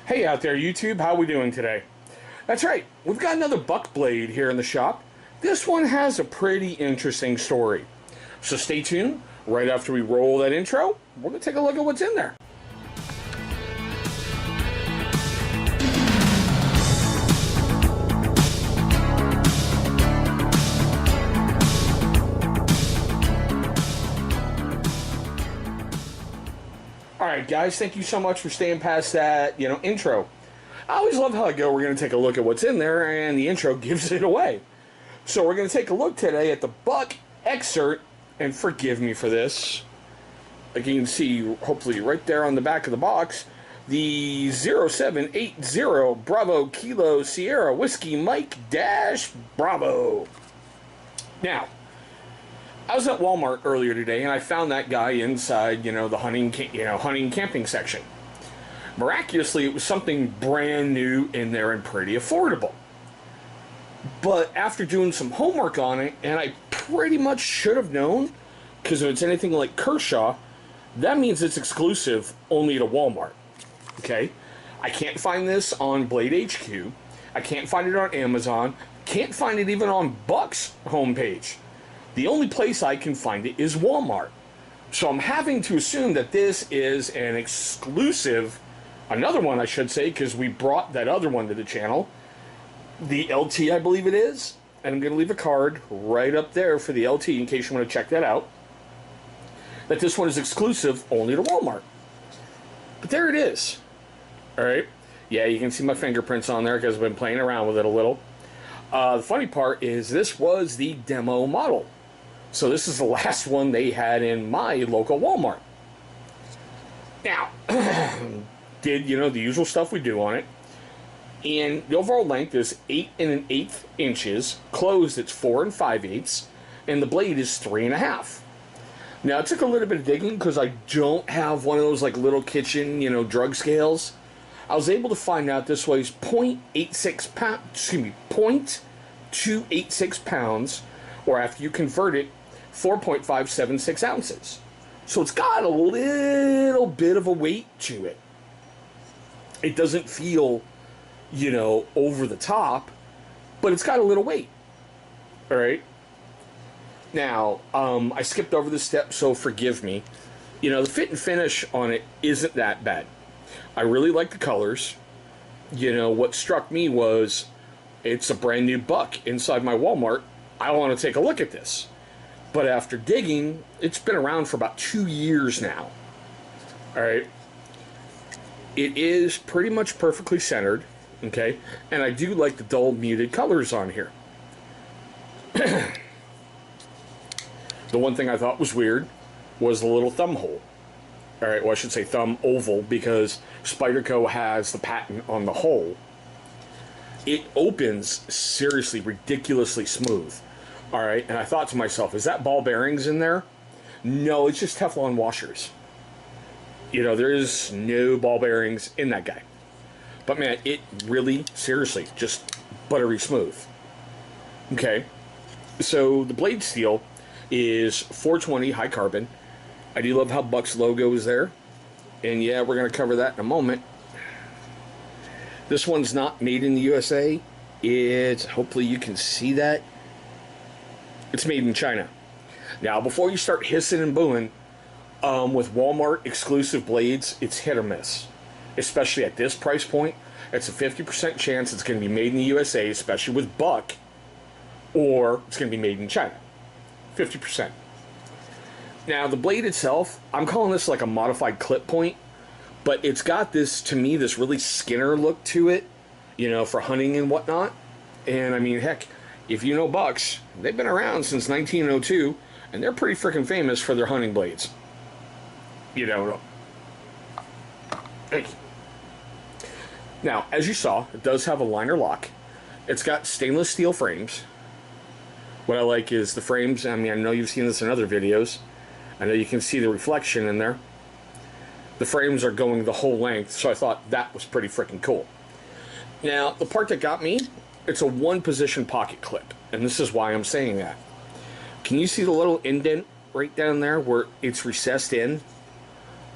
Hey out there YouTube, how we doing today? That's right, we've got another buck blade here in the shop. This one has a pretty interesting story. So stay tuned, right after we roll that intro, we're going to take a look at what's in there. Alright guys, thank you so much for staying past that, intro. I always love how I go, we're going to take a look at what's in there, and the intro gives it away. So we're going to take a look today at the Buck Exert, and forgive me for this. Like you can see, hopefully right there on the back of the box, the 0780 Bravo Kilo Sierra Whiskey Mike Dash Bravo. Now, I was at Walmart earlier today, and I found that guy inside, the hunting camping section. Miraculously, it was something brand new in there and pretty affordable. But after doing some homework on it, and I pretty much should have known, because if it's anything like Kershaw, that means it's exclusive only to Walmart. Okay? I can't find this on Blade HQ. I can't find it on Amazon. Can't find it even on Buck's homepage. The only place I can find it is Walmart. So I'm having to assume that this is an exclusive, another one I should say, because we brought that other one to the channel. The LT, I believe it is. And I'm going to leave a card right up there for the LT in case you want to check that out. That this one is exclusive only to Walmart. But there it is. Alright. Yeah, you can see my fingerprints on there because I've been playing around with it a little. The funny part is this was the demo model. So this is the last one they had in my local Walmart. Now, did, the usual stuff we do on it. And the overall length is 8 1/8 inches. Closed, it's 4 5/8. And the blade is 3 1/2. Now, it took a little bit of digging because I don't have one of those like little kitchen, drug scales. I was able to find out this weighs 0.86 pounds, excuse me, 0.286 pounds, or after you convert it, 4.576 ounces. So it's got a little bit of a weight to it. It doesn't feel, over the top, but it's got a little weight. All right. Now, I skipped over this step, so forgive me. The fit and finish on it isn't that bad. I really like the colors. What struck me was it's a brand new Buck inside my Walmart. I want to take a look at this. But after digging, it's been around for about 2 years now. Alright. It is pretty much perfectly centered. Okay. And I do like the dull muted colors on here. The one thing I thought was weird was the little thumb hole. Alright, well I should say thumb oval because Spyderco has the patent on the hole. It opens seriously ridiculously smooth. Alright, and I thought to myself, is that ball bearings in there? No, it's just Teflon washers. There is no ball bearings in that guy. But man, it really, seriously, just buttery smooth. Okay, so the blade steel is 420 high carbon. I do love how Buck's logo is there. And yeah, we're going to cover that in a moment. This one's not made in the USA. Hopefully you can see that. It's made in China. Now, before you start hissing and booing, with Walmart exclusive blades, it's hit or miss. Especially at this price point, it's a 50% chance it's going to be made in the USA, especially with Buck, or it's going to be made in China. 50%. Now, the blade itself, I'm calling this like a modified clip point, but it's got this, to me, this really Skinner look to it, for hunting and whatnot. And I mean, heck, if you know Bucks, they've been around since 1902, and they're pretty freaking famous for their hunting blades. Now, as you saw, it does have a liner lock. It's got stainless steel frames. What I like is the frames, I know you've seen this in other videos. I know you can see the reflection in there. The frames are going the whole length, so I thought that was pretty freaking cool. Now, the part that got me, it's a one-position pocket clip, and this is why I'm saying that. Can you see the little indent right down there where it's recessed in?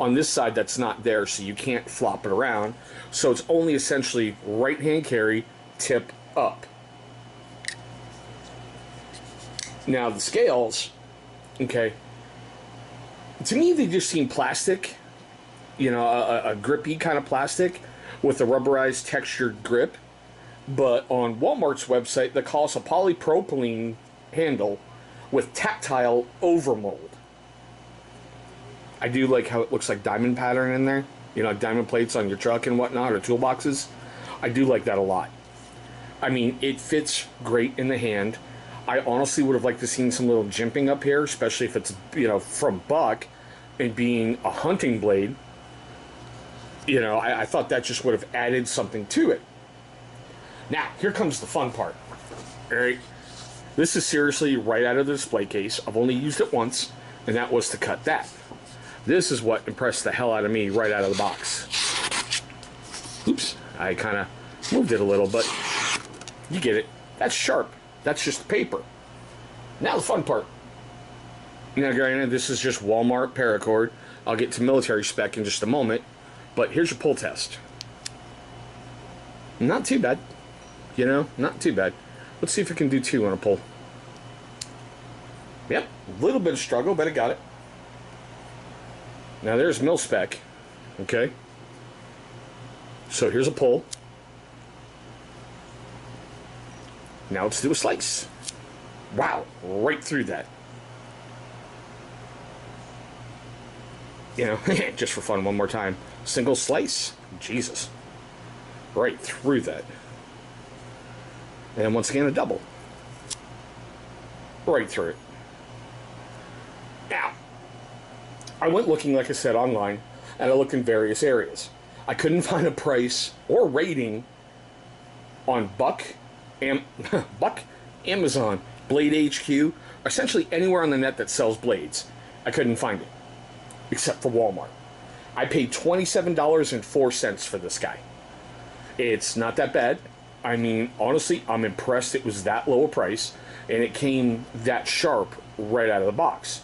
On this side, that's not there, so you can't flop it around. So it's only essentially right-hand carry, tip up. Now the scales, okay, to me they just seem plastic, you know, a grippy kind of plastic with a rubberized textured grip. But on Walmart's website, they call us a polypropylene handle with tactile overmold. I do like how it looks like diamond pattern in there, you know, like diamond plates on your truck and whatnot, or toolboxes. I do like that a lot. I mean, it fits great in the hand. I honestly would have liked to seen some little jimping up here, especially if it's, you know, from buck and being a hunting blade. You know, I thought that just would have added something to it. Now, here comes the fun part. All right. This is seriously right out of the display case. I've only used it once, and that was to cut that. This is what impressed the hell out of me right out of the box. Oops, I kind of moved it a little, but you get it. That's sharp. That's just paper. Now the fun part. Now, granted, this is just Walmart paracord. I'll get to military spec in just a moment, but here's your pull test. Not too bad. You know, not too bad. Let's see if we can do 2 on a pull. Yep, a little bit of struggle, but I got it. Now there's mil spec, okay? So here's a pull. Now let's do a slice. Wow, right through that. You know, just for fun, one more time. Single slice, Jesus. Right through that. And once again, a double. Right through it. Now, I went looking, like I said, online, and I looked in various areas. I couldn't find a price or rating on Buck, Amazon, Blade HQ, essentially anywhere on the net that sells blades. I couldn't find it, except for Walmart. I paid $27.04 for this guy. It's not that bad. I mean, honestly, I'm impressed it was that low a price, and it came that sharp right out of the box.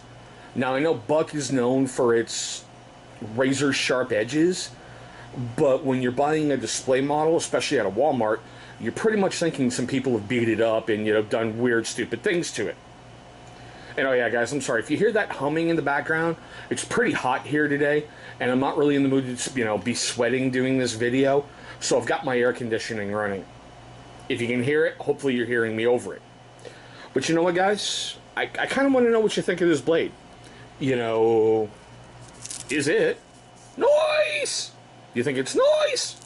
Now, I know Buck is known for its razor sharp edges, but when you're buying a display model, especially at a Walmart, you're pretty much thinking some people have beat it up and, you know, done weird, stupid things to it. And oh yeah, guys, I'm sorry. If you hear that humming in the background, it's pretty hot here today, and I'm not really in the mood to, you know, be sweating doing this video, so I've got my air conditioning running. If you can hear it, hopefully you're hearing me over it. But you know what, guys? I kind of want to know what you think of this blade. You know, is it nice? You think it's nice?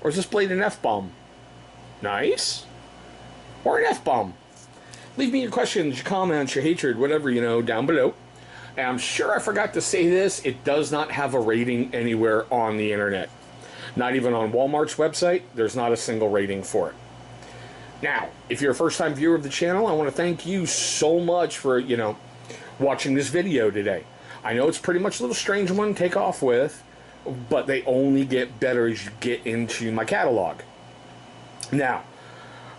Or is this blade an F-bomb? Nice? Or an F-bomb? Leave me your questions, your comments, your hatred, whatever, you know, down below. And I'm sure I forgot to say this, it does not have a rating anywhere on the internet. Not even on Walmart's website, there's not a single rating for it. Now, if you're a first-time viewer of the channel, I want to thank you so much for, you know, watching this video today. I know it's pretty much a little strange one to take off with, but they only get better as you get into my catalog. Now,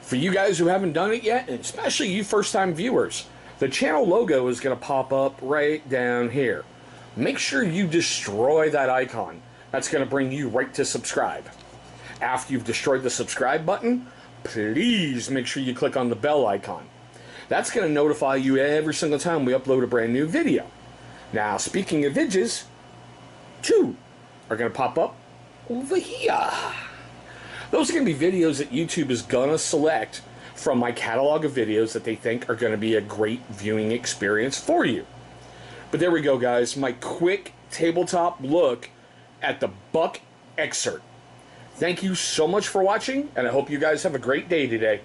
for you guys who haven't done it yet, and especially you first-time viewers, the channel logo is going to pop up right down here. Make sure you destroy that icon. That's going to bring you right to subscribe. After you've destroyed the subscribe button, please make sure you click on the bell icon. That's going to notify you every single time we upload a brand new video. Now, speaking of vidges, 2 are going to pop up over here. Those are going to be videos that YouTube is going to select from my catalog of videos that they think are going to be a great viewing experience for you. But there we go, guys. My quick tabletop look at the Buck Exert. Thank you so much for watching, and I hope you guys have a great day today.